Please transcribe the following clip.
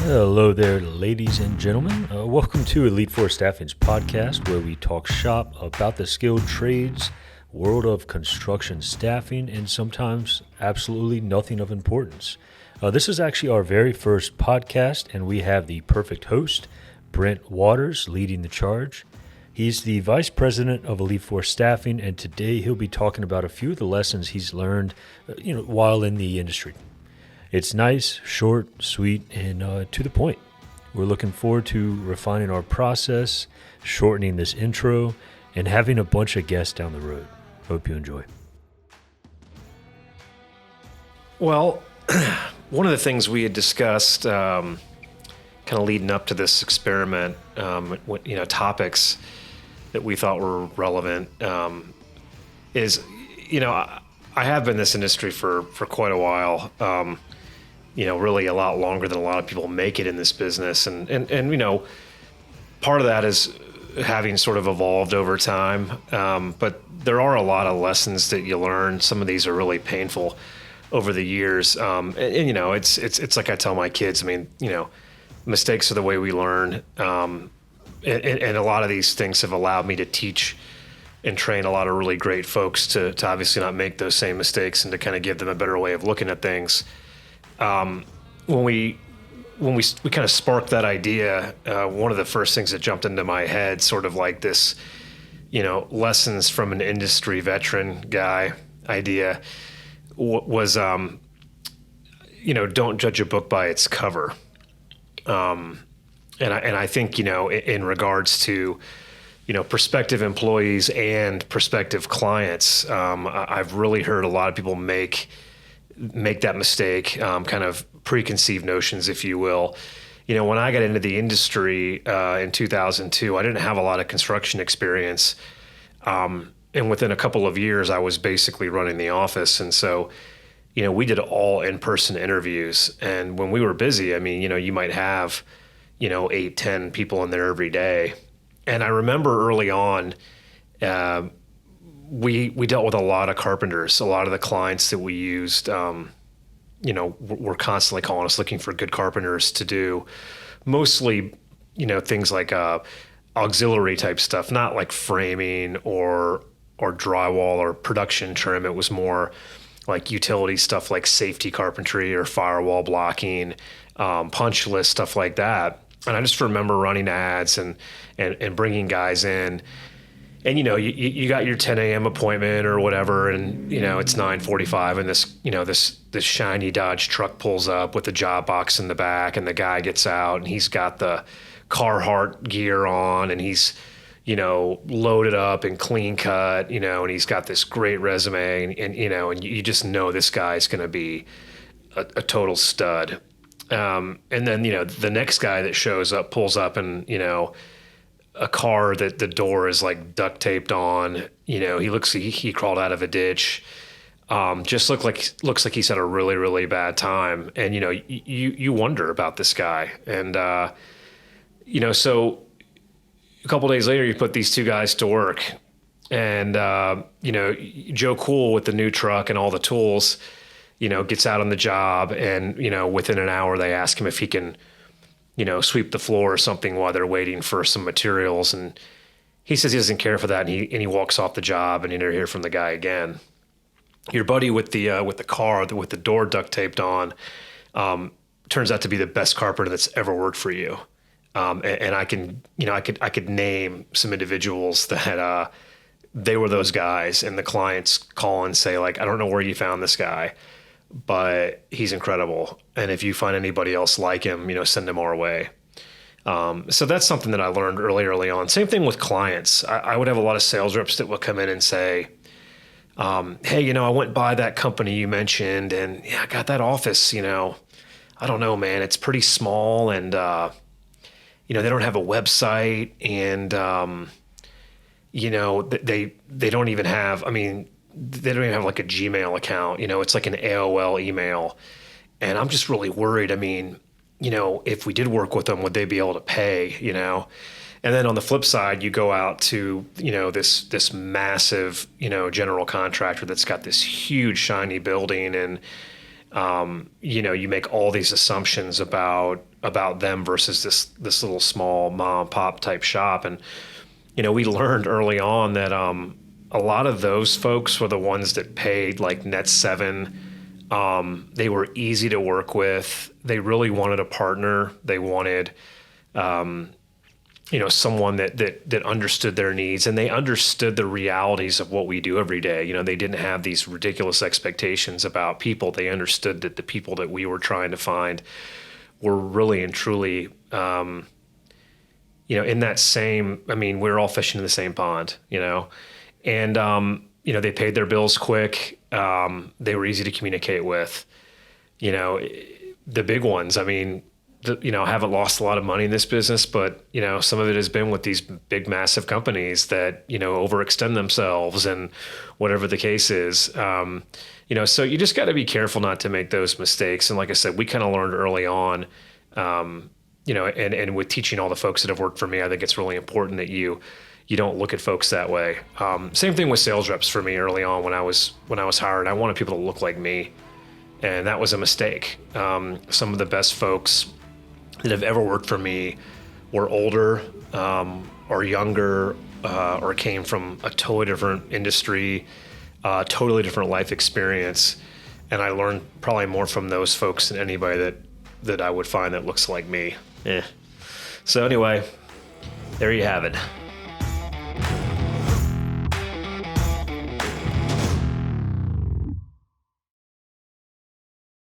Hello there, ladies and gentlemen. Welcome to Elite Four Staffing's podcast, where we talk shop about the skilled trades, world of construction staffing, and sometimes absolutely nothing of importance. This is actually our very first podcast, and we have the perfect host, Brent Waters, leading the charge. He's the vice president of Elite Four Staffing, and today he'll be talking about a few of the lessons he's learned, while in the industry. It's nice, short, sweet, and to the point. We're looking forward to refining our process, shortening this intro, and having a bunch of guests down the road. Hope you enjoy. Well, one of the things we had discussed kind of leading up to this experiment, topics that we thought were relevant is, I have been in this industry for quite a while. Really a lot longer than a lot of people make it in this business. And part of that is having sort of evolved over time. But there are a lot of lessons that you learn. Some of these are really painful over the years. It's like I tell my kids, mistakes are the way we learn. And a lot of these things have allowed me to teach and train a lot of really great folks to obviously not make those same mistakes and to kind of give them a better way of looking at things. When we kind of sparked that idea, one of the first things that jumped into my head, sort of like this, lessons from an industry veteran guy idea, was, don't judge a book by its cover. And I think, in regards to, prospective employees and prospective clients, I've really heard a lot of people make that mistake, kind of preconceived notions, if you will. When I got into the industry in 2002, I didn't have a lot of construction experience. And within a couple of years, I was basically running the office. And so, we did all in-person interviews. And when we were busy, you might have, 8, 10 people in there every day. And I remember early on, we dealt with a lot of carpenters. A lot of the clients that we used, were constantly calling us looking for good carpenters to do mostly, things like auxiliary type stuff, not like framing or drywall or production trim. It was more like utility stuff like safety carpentry or firewall blocking, punch list, stuff like that. And I just remember running ads and bringing guys in. And, you got your 10 a.m. appointment or whatever, and, it's 9:45 and this shiny Dodge truck pulls up with the job box in the back, and the guy gets out and he's got the Carhartt gear on, and he's, loaded up and clean cut, and he's got this great resume, and you just know this guy's going to be a total stud. And then, the next guy that shows up pulls up and, a car that the door is like duct taped on, he crawled out of a ditch. Just looks like he's had a really, really bad time. And, you wonder about this guy. And, so a couple days later, you put these two guys to work, and, Joe Cool with the new truck and all the tools, gets out on the job, and, within an hour they ask him if he can, sweep the floor or something while they're waiting for some materials. And he says he doesn't care for that. And he walks off the job, and you never hear from the guy again. Your buddy with the car, with the door duct taped on, turns out to be the best carpenter that's ever worked for you. And I could name some individuals that, they were those guys, and the clients call and say, like, I don't know where you found this guy, but he's incredible. And if you find anybody else like him, send him our way. So that's something that I learned early on. Same thing with clients. I would have a lot of sales reps that would come in and say, hey, I went by that company you mentioned, and I got that office, I don't know, man, it's pretty small, and, they don't have a website, and, they don't even have, they don't even have like a Gmail account, it's like an AOL email. And I'm just really worried. If we did work with them, would they be able to pay, And then on the flip side, you go out to, this massive, general contractor that's got this huge shiny building, and, You make all these assumptions about them versus this little small mom and pop type shop. And, we learned early on that a lot of those folks were the ones that paid like net 7. They were easy to work with. They really wanted a partner. They wanted, someone that understood their needs, and they understood the realities of what we do every day. They didn't have these ridiculous expectations about people. They understood that the people that we were trying to find were really and truly, in that same, we're all fishing in the same pond, and, they paid their bills quick. They were easy to communicate with, the big ones. I haven't lost a lot of money in this business, but, some of it has been with these big, massive companies that, overextend themselves and whatever the case is. So you just got to be careful not to make those mistakes. And like I said, we kind of learned early on, and with teaching all the folks that have worked for me, I think it's really important that you don't look at folks that way. Same thing with sales reps for me early on when I was hired. I wanted people to look like me, and that was a mistake. Some of the best folks that have ever worked for me were older, or younger, or came from a totally different industry, totally different life experience. And I learned probably more from those folks than anybody that I would find that looks like me. So anyway, there you have it.